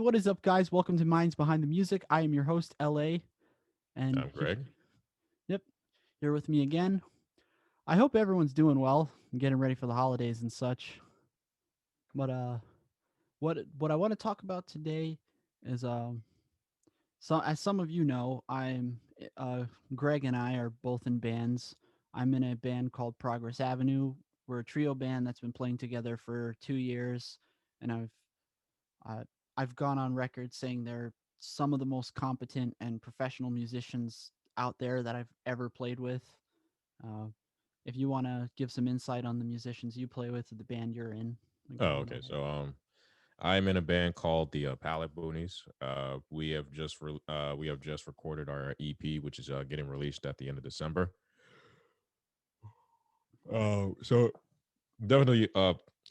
what is up, guys? Welcome to Minds Behind the Music. I am your host, LA, and I'm Greg. yep, you're with me again. I hope everyone's doing well and getting ready for the holidays and such. But what I want to talk about today is so as some of you know, I'm uh Greg and I are both in bands. I'm in a band called Progress Avenue. We're a trio band that's been playing together for 2 years, and Uh, I've gone on record saying they're some of the most competent and professional musicians out there that I've ever played with. Uh, if you want to give some insight on the musicians you play with or the band you're in, then go Oh, on okay. ahead. I'm in a band called the Pallet Boonies. We have just recorded our EP, which is getting released at the end of December. So definitely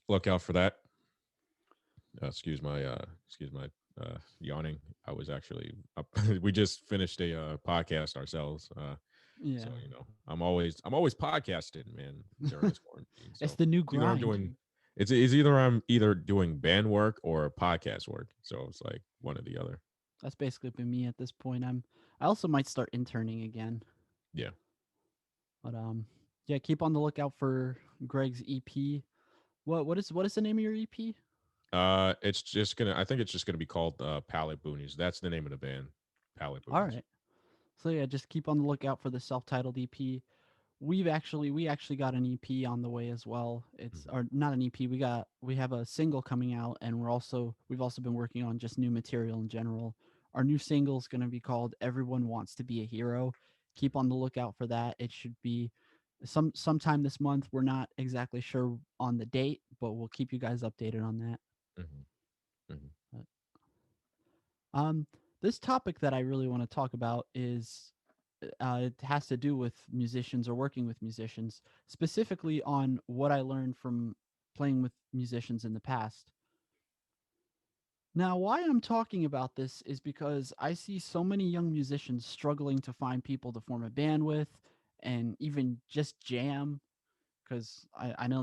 look out for that. Excuse my yawning. I was actually we just finished a podcast ourselves. So Yeah, I'm always podcasting, man, during this quarantine. it's So the new it's either I'm grind. doing it's either I'm either doing band work or podcast work. So it's like one or the other. That's basically been me at this point. I also might start interning again, Yeah. but yeah, keep on the lookout for Greg's EP. What is the name of your EP? It's just gonna. I think it's just gonna be called Pallet Boonies. That's the name of the band. Pallet All Boonies. right. So yeah, just keep on the lookout for the self-titled EP. We actually got an EP on the way as well. It's Mhm. or not an EP. We have a single coming out, and we've also been working on just new material in general. Our new single is going to be called "Everyone Wants to Be a Hero." Keep on the lookout for that. It should be sometime this month. We're not exactly sure on the date, but we'll keep you guys updated on that. Mhm. Mhm. But, um, this topic that I really want to talk about is it has to do with musicians or working with musicians, specifically on what I learned from playing with musicians in the past. Now, why I'm talking about this is because I see so many young musicians struggling to find people to form a band with and even just jam. Because I know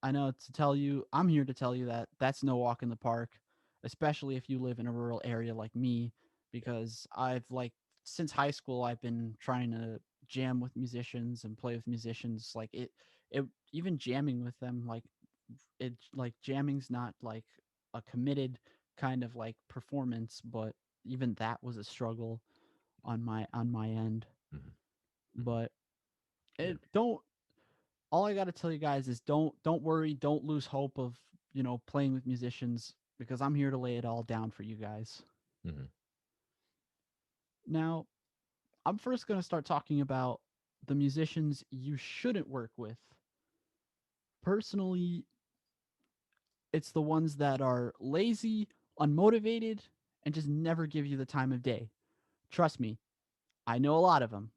I know to tell you, I'm here to tell you that that's no walk in the park, especially if you live in a rural area like me, because since high school I've been trying to jam with musicians and play with musicians. It even jamming with them, like jamming's not like a committed kind of like performance, but even that was a struggle on my end. Mhm. Mhm. But Yeah. it don't all I got to tell you guys is don't worry, don't lose hope of, playing with musicians because I'm here to lay it all down for you guys. Mhm. Now, I'm first going to start talking about the musicians you shouldn't work with. Personally, it's the ones that are lazy, unmotivated, and just never give you the time of day. Trust me, I know a lot of them.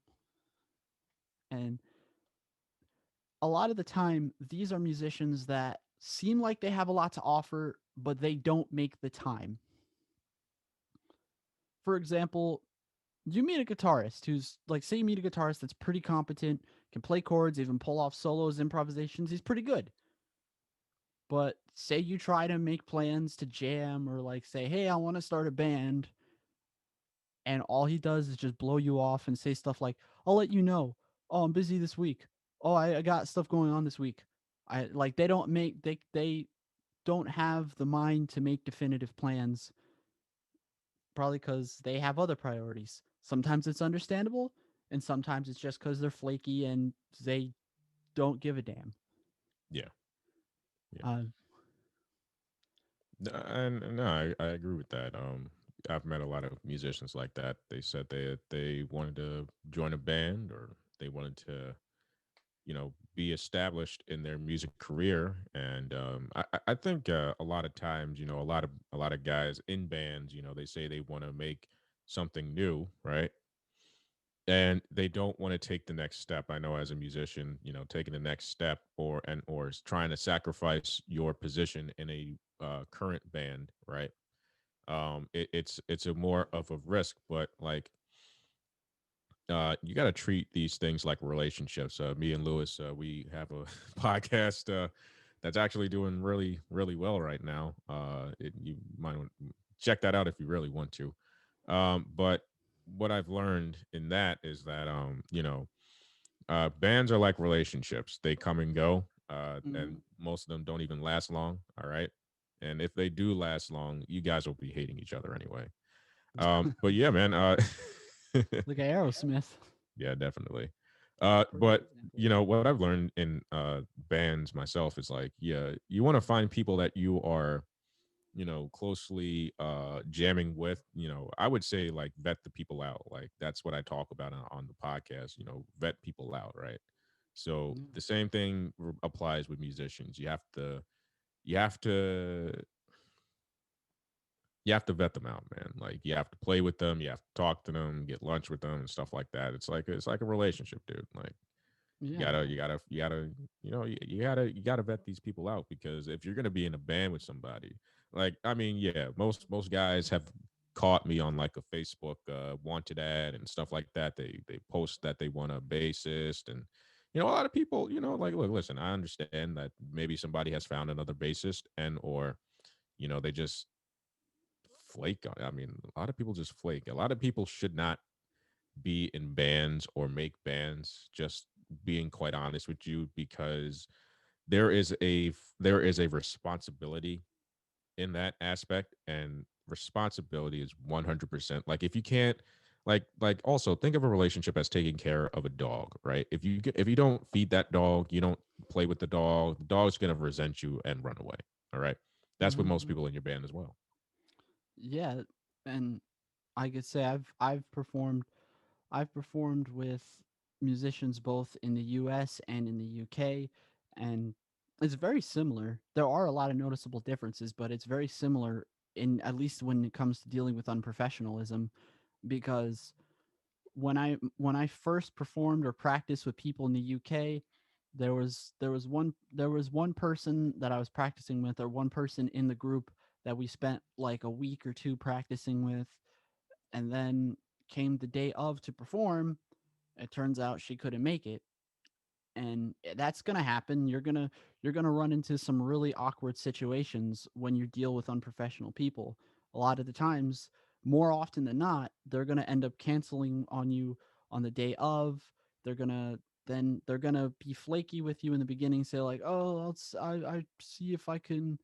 And a lot of the time, these are musicians that seem like they have a lot to offer, but they don't make the time. For example, you meet a guitarist who's like, say you meet a guitarist that's pretty competent, can play chords, even pull off solos, improvisations, he's pretty good. But say you try to make plans to jam or like say, hey, I want to start a band, and all he does is just blow you off and say stuff like, I'll let you know. Oh, I'm busy this week. Oh, I got stuff going on this week. I like they don't have the mind to make definitive plans, probably because they have other priorities. Sometimes it's understandable, and sometimes it's just because they're flaky and they don't give a damn. Yeah. Yeah. Uh, And no, I agree with that. I've met a lot of musicians like that. They said they wanted to join a band or they wanted to be established in their music career, and I think a lot of times, a lot of guys in bands, they say they want to make something new, right? And they don't want to take the next step. I know as a musician, taking the next step or trying to sacrifice your position in a current band, right? It's a more of a risk, but like you got to treat these things like relationships. Me and Lewis, we have a podcast that's actually doing really, really well right now. You check that out if you really want to. But what I've learned in that is that bands are like relationships. They come and go, and Mhm. most of them don't even last long. All right. And if they do last long, you guys will be hating each other anyway. But yeah, man. Like Aerosmith. Yeah, definitely. Perfect But example. you know what I've learned in bands myself is like, yeah, you want to find people that you are, closely jamming with. I would say like vet the people out. Like that's what I talk about on the podcast. Vet people out, right? So Yeah. the same thing applies with musicians. You have to you have to vet them out, man. Like you have to play with them, you have to talk to them, get lunch with them and stuff like that. It's like a relationship, dude. Like you Yeah. gotta, you gotta, you gotta, you gotta vet these people out because if you're gonna be in a band with somebody, like I mean, yeah, most guys have caught me on like a Facebook wanted ad and stuff like that. They post that they want a bassist, and a lot of people, like look, listen, I understand that maybe somebody has found another bassist and or they just flake on it. I mean, a lot of people just flake. A lot of people should not be in bands or make bands, just being quite honest with you, because there is a responsibility in that aspect, and responsibility is 100%. Like if you can't, like also think of a relationship as taking care of a dog, right? If you don't feed that dog, you don't play with the dog's going to resent you and run away. All right, that's with most Hmm. people in your band as well. Yeah, and I could say I've performed with musicians both in the US and in the UK, and it's very similar. There are a lot of noticeable differences, but it's very similar in at least when it comes to dealing with unprofessionalism because when I first performed or practiced with people in the UK, there was one person that I was practicing with, or one person in the group that we spent like a week or two practicing with, and then came the day of to perform. It turns out she couldn't make it, and that's going to happen. You're going to run into some really awkward situations when you deal with unprofessional people. A lot of the times, more often than not, they're going to end up canceling on you on the day of. They're going to be flaky with you in the beginning, say like, "Oh, I see if I can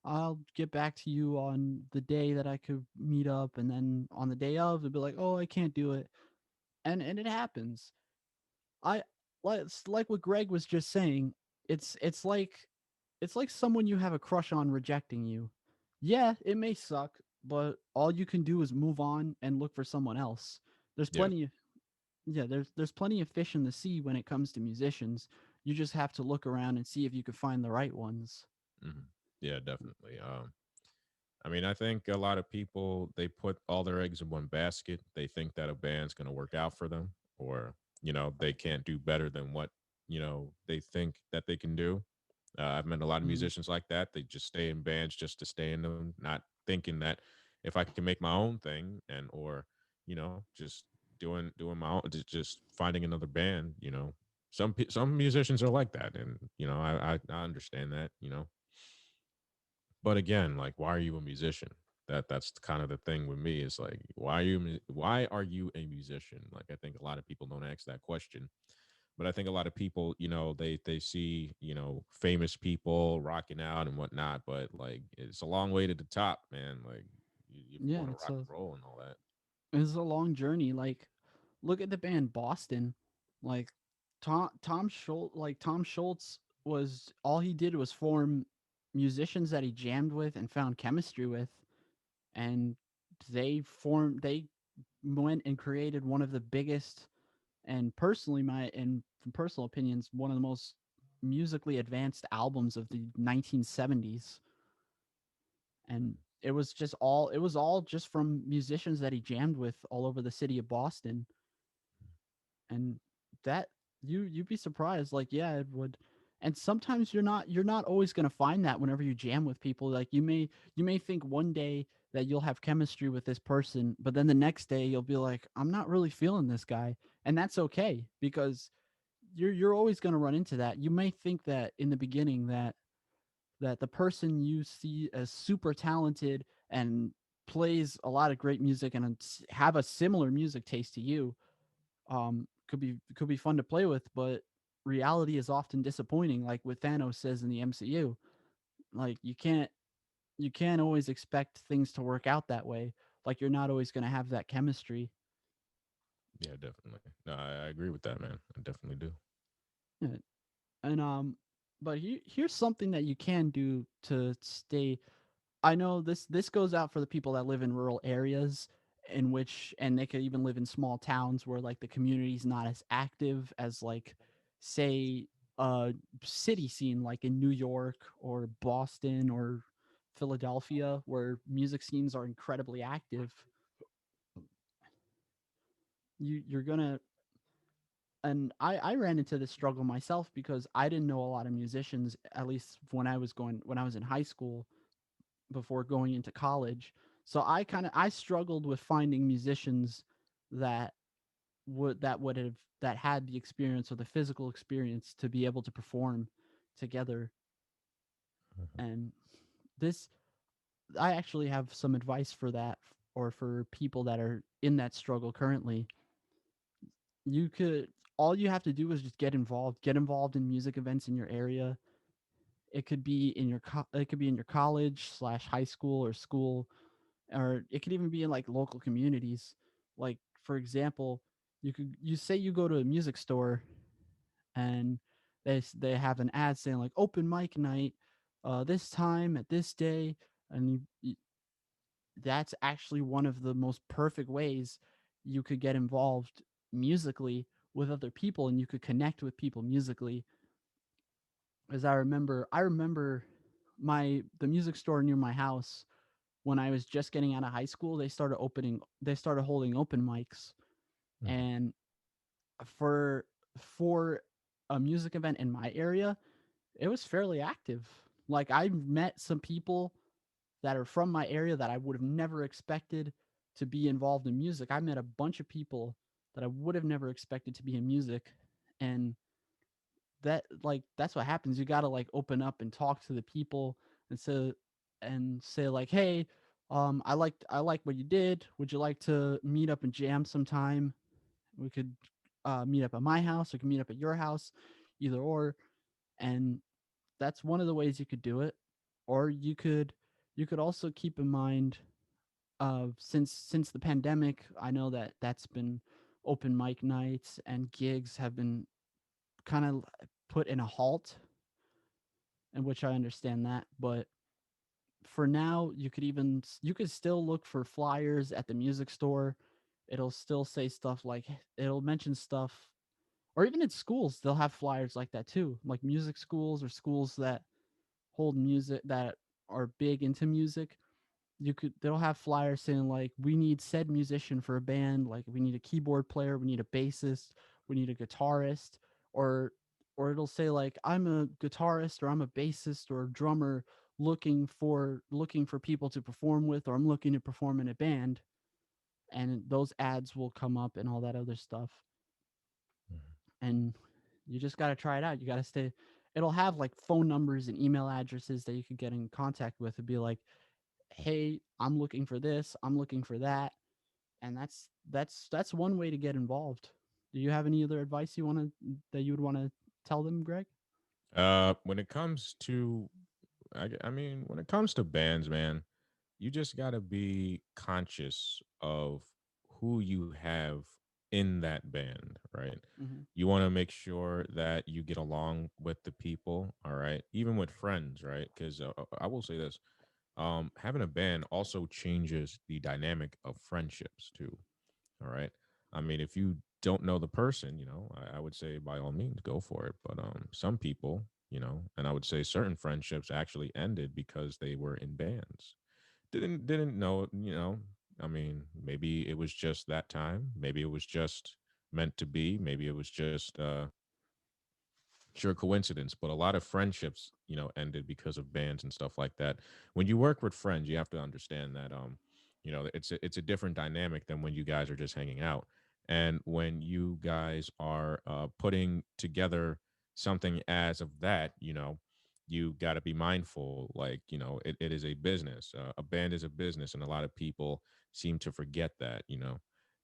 I'll get back to you on the day that I could meet up." And then on the day of, they'll be like, "Oh, I can't do it." And it happens. I like what Greg was just saying. It's like someone you have a crush on rejecting you. Yeah, it may suck, but all you can do is move on and look for someone else. There's Yeah. plenty of yeah, there's plenty of fish in the sea when it comes to musicians. You just have to look around and see if you can find the right ones. Hmm. Yeah, definitely. I mean, I think a lot of people they put all their eggs in one basket. They think that a band's going to work out for them, or they can't do better than what they think that they can do. I've met a lot of Mhm. musicians like that. They just stay in bands just to stay in them, not thinking that if I can make my own thing and or just doing my own, just finding another band. Some musicians are like that, and I understand that. But again, like, why are you a musician? That's kind of the thing with me. Is like, why are you a musician? Like, I think a lot of people don't ask that question, but I think a lot of people, they see famous people rocking out and whatnot, but like it's a long way to the top, man. Like, if you Yeah, want to it's rock a and roll and all that. it's a long journey. Like, look at the band Boston. Like Tom Schultz was all he did was form musicians that he jammed with and found chemistry with, and they went and created one of the biggest, and personally my and from personal opinions, one of the most musically advanced albums of the 1970s. And it was all just from musicians that he jammed with all over the city of Boston. And that you'd be surprised, like, yeah, it would. And sometimes you're not always going to find that whenever you jam with people. Like, you may think one day that you'll have chemistry with this person, but then the next day you'll be like, I'm not really feeling this guy. And that's okay, because you're always going to run into that. You may think that in the beginning that the person you see as super talented and plays a lot of great music and have a similar music taste to you, could be fun to play with, but reality is often disappointing. Like what Thanos says in the MCU, like you can't always expect things to work out that way. Like you're not always going to have that chemistry. Yeah, definitely. No, I agree with that, man. I definitely do. Yeah. And but here's something that you can do to stay. I know this goes out for the people that live in rural areas in which, and they could even live in small towns where like the community's not as active as like say a city scene like in New York or Boston or Philadelphia where music scenes are incredibly active. You're gonna, and I ran into this struggle myself because I didn't know a lot of musicians, at least when I was in high school before going into college. So I struggled with finding musicians that would have that had the experience or the physical experience to be able to perform together. Mhm. And this I actually have some advice for that, or for people that are in that struggle currently. You could All you have to do is just get involved in music events in your area. It could be in it could be in your college slash high school or school, or it could even be in like local communities. Like for example, you say you go to a music store and they have an ad saying like open mic night, this time at this day, and that's actually one of the most perfect ways you could get involved musically with other people, and you could connect with people musically. As I remember my the music store near my house when I was just getting out of high school. They started holding open mics, Mhm. and for for a music event in my area, it was fairly active. Like I met some people that are from my area that I would have never expected to be involved in music. I met a bunch of people that I would have never expected to be in music, and that's what happens. You got to like open up and talk to the people and say like, "Hey, I like what you did. Would you like to meet up and jam sometime? We could meet up at my house, or we can meet up at your house, either or." And that's one of the ways you could do it. Or you could also keep in mind, since the pandemic, I know that that's been open mic nights and gigs have been kind of put in a halt, in which I understand that. But for now, you could still look for flyers at the music store. It'll still say stuff like, it'll mention stuff, or even in schools they'll have flyers like that too, like music schools or schools that hold music, that are big into music. They'll have flyers saying like, we need said musician for a band, like we need a keyboard player, we need a bassist, we need a guitarist, or it'll say like, I'm a guitarist, or I'm a bassist or a drummer looking for people to perform with, or I'm looking to perform in a band. And those ads will come up and all that other stuff. Mhm. And you just got to try it out. You got to stay. It'll have like phone numbers and email addresses that you could get in contact with and be like, hey, I'm looking for this, I'm looking for that. And that's one way to get involved. Do you have any other advice that you would want to tell them, Greg? When it comes to, I mean, when it comes to bands, man, you just got to be conscious of who you have in that band, right? Hmm. You want to make sure that you get along with the people, all right? Even with friends, right? Because I will say this, having a band also changes the dynamic of friendships too, all right? I mean, if you don't know the person, I would say by all means go for it. But some people, and I would say certain friendships actually ended because they were in bands. Didn't know, I mean, maybe it was just that time. Maybe it was just meant to be. Maybe it was just sure coincidence, but a lot of friendships, ended because of bands and stuff like that. When you work with friends, you have to understand that it's a different dynamic than when you guys are just hanging out. And when you guys are putting together something as of that, you got to be mindful. Like, it is a business. A band is a business, and a lot of people seem to forget that.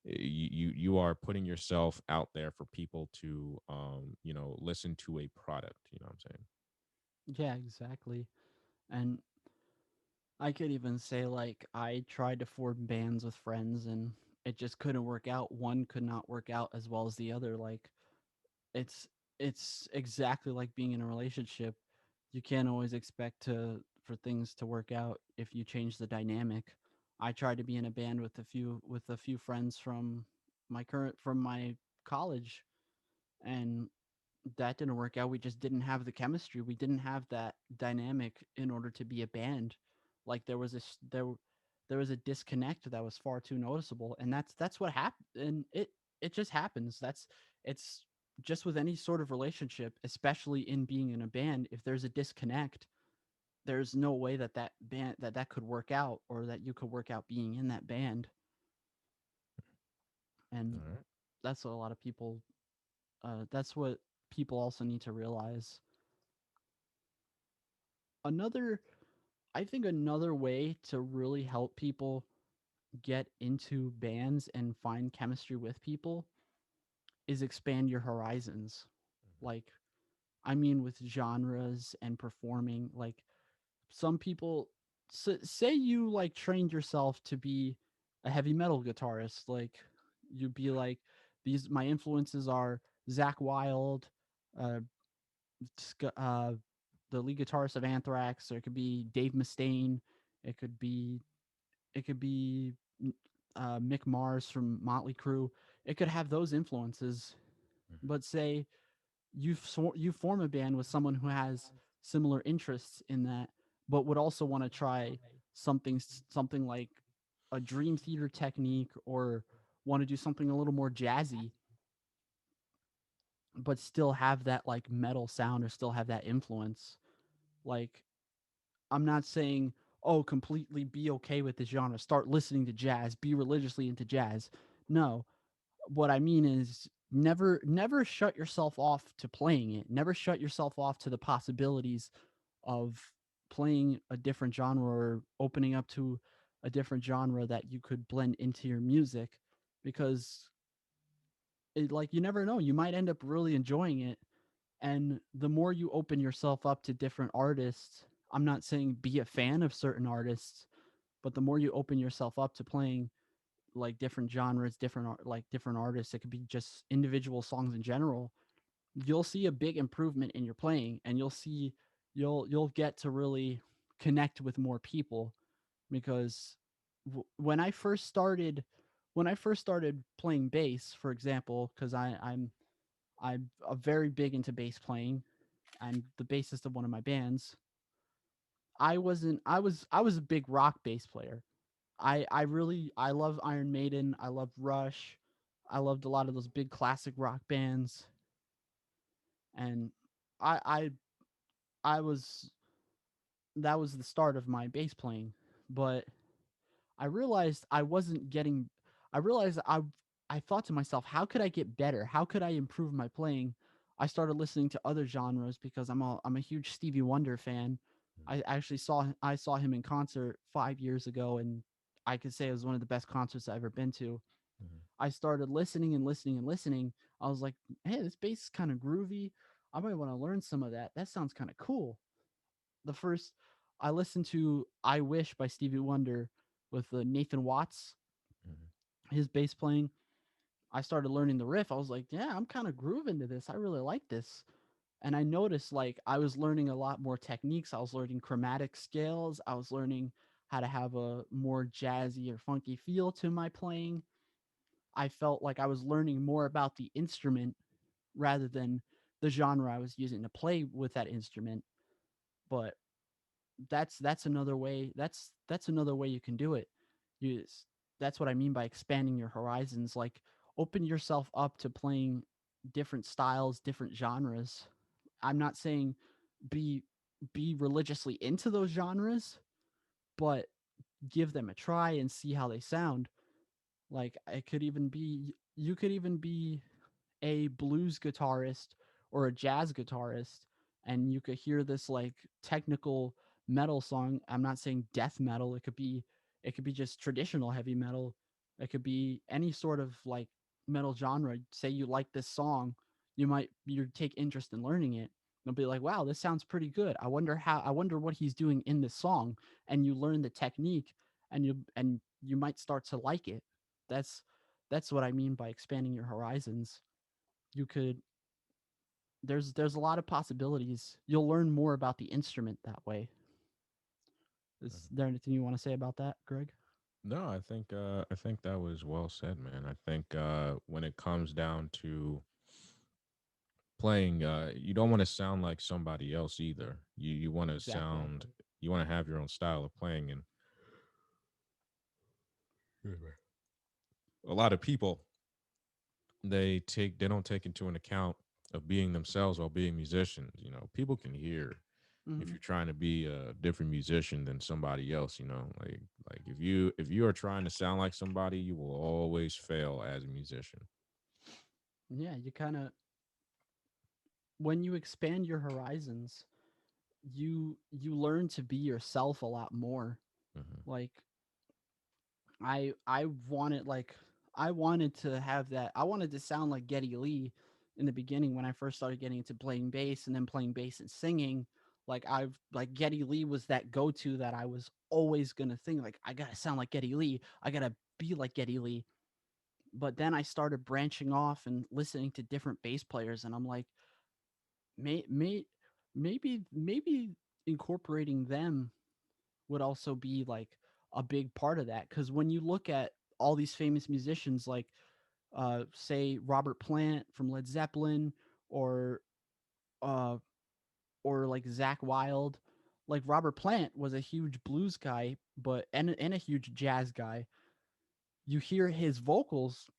You are putting yourself out there for people to listen to a product. You know what I'm saying? Yeah, exactly. And I could even say like I tried to form bands with friends and it just couldn't work out. One could not work out as well as the other. Like it's it's exactly like being in a relationship. You can't always expect to for things to work out if you change the dynamic. I tried to be in a band with a few friends from my college, and that didn't work out. We just didn't have the chemistry. We didn't have that dynamic in order to be a band. Like there was a disconnect that was far too noticeable, and that's what happened. And it just happens. It's just with any sort of relationship, especially in being in a band. If there's a disconnect, there's no way that that could work out, or that you could work out being in that band. And All right. that's what a lot of people. That's what people also need to realize. Another I think another way to really help people get into bands and find chemistry with people is expand your horizons. Like, I mean, with genres and performing, like, some people say you like trained yourself to be a heavy metal guitarist. Like, you'd be like, these, my influences are Zach Wild, uh, uh, the lead guitarist of Anthrax, or it could be Dave Mustaine. It could be it could be Mick Mars from Motley Crue. It could have those influences, but say you form a band with someone who has similar interests in that, but would also want to try something like a Dream Theater technique, or want to do something a little more jazzy, but still have that like metal sound or still have that influence. Like, I'm not saying, oh, completely be okay with the genre, start listening to jazz, be religiously into jazz. No, what I mean is never shut yourself off to playing it. Never shut yourself off to the possibilities of playing a different genre, or opening up to a different genre that you could blend into your music, because like you never know, you might end up really enjoying it. And the more you open yourself up to different artists, I'm not saying be a fan of certain artists, but the more you open yourself up to playing like different genres, different artists, it could be just individual songs in general, you'll see a big improvement in your playing, and you'll get to really connect with more people. Because when I first started playing bass, for example, because I'm a very big into bass playing. I'm the bassist of one of my bands. I wasn't I was a big rock bass player. I love Iron Maiden, I love Rush. I loved a lot of those big classic rock bands, and I I I was that was the start of my bass playing. But I realized I wasn't getting I realized I thought to myself, how could I get better? How could I improve my playing? I started listening to other genres because I'm a huge Stevie Wonder fan. I saw him in concert 5 years ago, and I could say it was one of the best concerts I've ever been to. Mhm. I started listening and listening and listening. I was like, "Hey, this bass is kind of groovy. I might want to learn some of that. That sounds kind of cool." The first I listened to "I Wish" by Stevie Wonder with Nathan Watts, Mhm. his bass playing. I started learning the riff. I was like, yeah, I'm kind of grooving to this. I really like this. And I noticed like I was learning a lot more techniques. I was learning chromatic scales. I was learning how to have a more jazzy or funky feel to my playing. I felt like I was learning more about the instrument rather than the genre I was using to play with that instrument. But that's another way. That's another way you can do it. You That's what I mean by expanding your horizons. Like, open yourself up to playing different styles, different genres. I'm not saying be be religiously into those genres, but give them a try and see how they sound. Like, it could even be you could even be a blues guitarist or a jazz guitarist, and you could hear this like technical metal song. I'm not saying death metal. It could be just traditional heavy metal. It could be any sort of like metal genre. Say you like this song, you take interest in learning it. They'll be like, "Wow, this sounds pretty good. I wonder what he's doing in this song." And you learn the technique, and you might start to like it. That's that's what I mean by expanding your horizons. You could there's a lot of possibilities. You'll learn more about the instrument that way. Is Mhm. there anything you want to say about that, Greg? No, I think that was well said, man. I think when it comes down to playing, you don't want to sound like somebody else either. You want to Exactly. sound, you want to have your own style of playing, and a lot of people they don't take into an account of being themselves while being musicians. You know, people can hear if Hmm. you're trying to be a different musician than somebody else. You know, like if you are trying to sound like somebody, you will always fail as a musician. Yeah, you kind of when you expand your horizons, you learn to be yourself a lot more. Hmm. Like I wanted like I wanted to have that. I wanted to sound like Geddy Lee in the beginning when I first started getting into playing bass and then playing bass and singing. Like Geddy Lee was that go to that I was always gonna think like I gotta sound like Geddy Lee. I gotta be like Geddy Lee. But then I started branching off and listening to different bass players, and I'm like, may, may, maybe incorporating them would also be like a big part of that. Because when you look at all these famous musicians, like say Robert Plant from Led Zeppelin, or uh, or like Zach Wild, like Robert Plant was a huge blues guy, but and a huge jazz guy. You hear his vocals,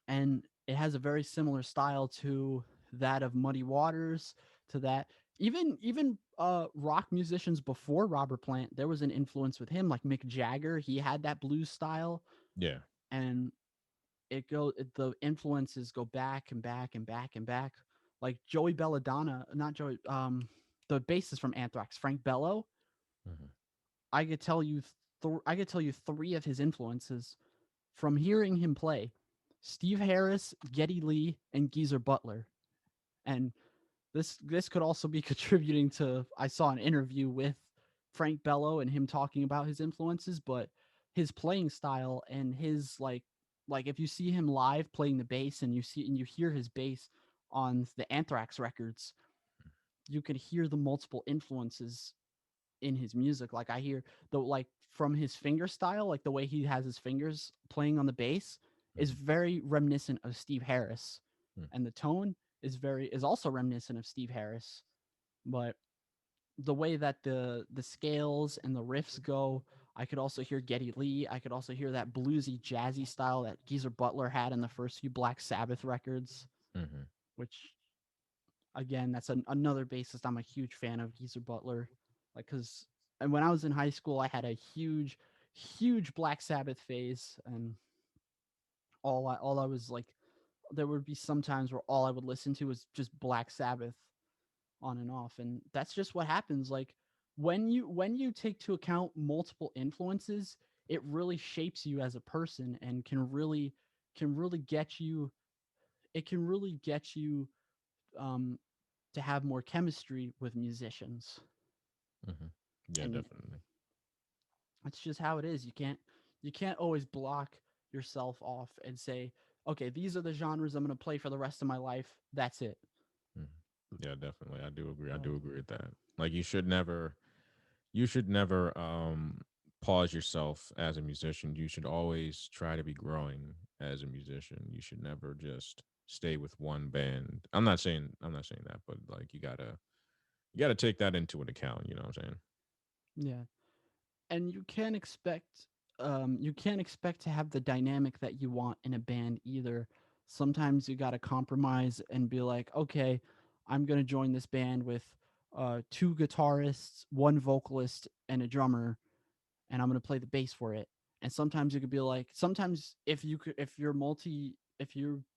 and it has a very similar style to that of Muddy Waters, to that even rock musicians before Robert Plant, there was an influence with him, like Mick Jagger. He had that blues style, Yeah. and the influences go back and back and back and back. Like Joey Belladonna, not Joey, the bassist from Anthrax, Frank Bello. Hmm. I could tell you, I could tell you three of his influences from hearing him play: Steve Harris, Geddy Lee, and Geezer Butler. And this could also be contributing to, I saw an interview with Frank Bello and him talking about his influences, but his playing style and his like if you see him live playing the bass and you hear his bass on the Anthrax records, you could hear the multiple influences in his music. Like I hear the like from his finger style, like the way he has his fingers playing on the bass is Hmm. very reminiscent of Steve Harris, Hmm. and the tone is also reminiscent of Steve Harris. But the way that the scales and the riffs go, I could also hear Geddy Lee. I could also hear that bluesy, jazzy style that Geezer Butler had in the first few Black Sabbath records, Hmm. which again, that's another bassist I'm a huge fan of, Geezer Butler. Like, cause, and when I was in high school, I had a huge Black Sabbath phase, and all I was like, there would be some times where all I would listen to was just Black Sabbath on and off, and that's just what happens. Like when you take to account multiple influences, it really shapes you as a person and can really get you. It can really get you um, to have more chemistry with musicians. Hmm. Yeah, And definitely. that's just how it is. You can't always block yourself off and say, okay, these are the genres I'm going to play for the rest of my life. That's it. Mhm. Yeah, definitely. I do agree. I But do agree with that. Like you should never pause yourself as a musician. You should always try to be growing as a musician. You should never just stay with one band. I'm not saying that, but like you gotta take that into an account, you know what I'm saying? yeah, and you can't expect to have the dynamic that you want in a band either. Sometimes you got to compromise and be like, okay, I'm going to join this band with two guitarists, one vocalist, and a drummer, and I'm going to play the bass for it. And sometimes you could be like, sometimes if you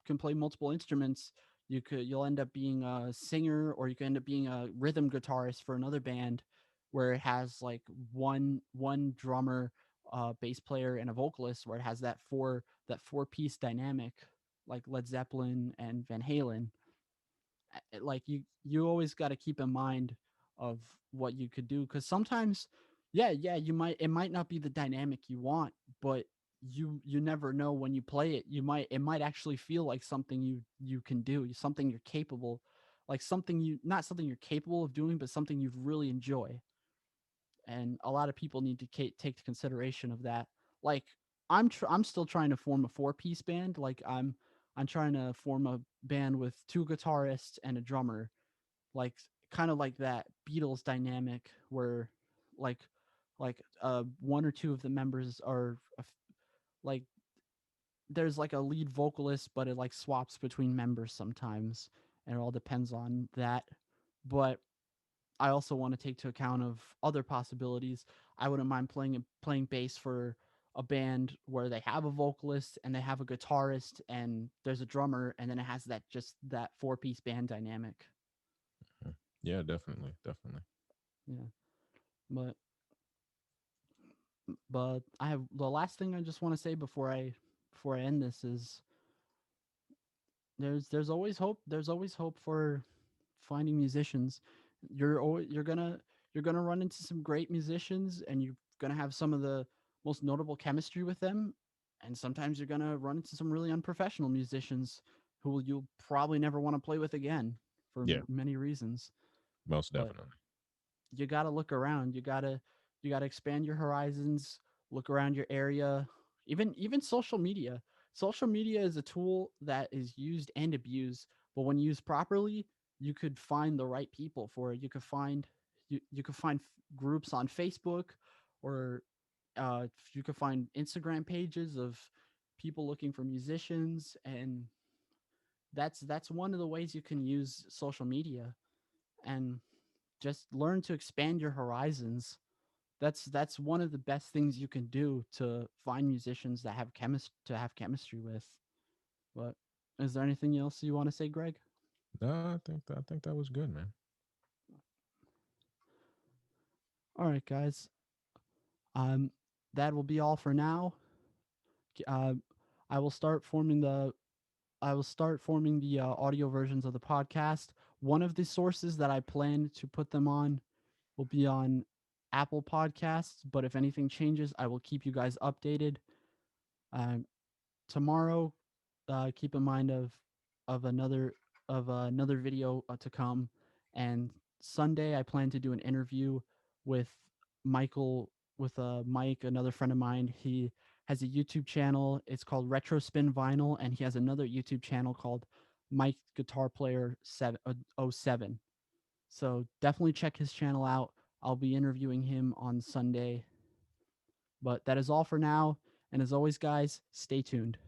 can play multiple instruments, You'll end up being a singer, or you could end up being a rhythm guitarist for another band where it has like one drummer, bass player, and a vocalist, where it has that four-piece dynamic, like Led Zeppelin and Van Halen. Like you always got to keep in mind of what you could do, because sometimes, yeah, it might not be the dynamic you want, but you never know. When you play it, it might actually feel like something you can do, something you're capable, like something you not something you're capable of doing, but something you really enjoy. And a lot of people need to take consideration of that. Like I'm still trying to form a four-piece band. Like I'm trying to form a band with two guitarists and a drummer, like kind of like that Beatles dynamic where like one or two of the members are like there's like a lead vocalist, but it like swaps between members sometimes, and it all depends on that. But I also want to take to account of other possibilities. I wouldn't mind playing bass for a band where they have a vocalist and they have a guitarist and there's a drummer, and then it has that four-piece band dynamic. Mhm. Yeah, definitely, definitely. Yeah. But I have the last thing I just want to say before I end this is there's always hope. There's always hope for finding musicians. You're gonna run into some great musicians, and you're gonna have some of the most notable chemistry with them. And sometimes you're gonna run into some really unprofessional musicians who you'll probably never want to play with again for Yeah, many reasons. most But definitely. you got to look around. You got to expand your horizons, look around your area, even social media. Social media is a tool that is used and abused, but when used properly, you could find the right people for it. You could find groups on Facebook, or you could find Instagram pages of people looking for musicians, and that's one of the ways you can use social media. And just learn to expand your horizons. That's one of the best things you can do to find musicians that have chemistry with. But is there anything else you want to say, Greg? No, I think that was good, man. All right, guys. Um, that will be all for now. Uh, I will start forming the audio versions of the podcast. One of the sources that I plan to put them on will be on Apple Podcasts, but if anything changes, I will keep you guys updated. Um, Tomorrow, keep in mind of another another video to come, and Sunday I plan to do an interview with Michael Mike, another friend of mine. He has a YouTube channel. It's called Retro Spin Vinyl, and he has another YouTube channel called Mike Guitar Player 707. So definitely check his channel out. I'll be interviewing him on Sunday. But that is all for now, and as always, guys, stay tuned.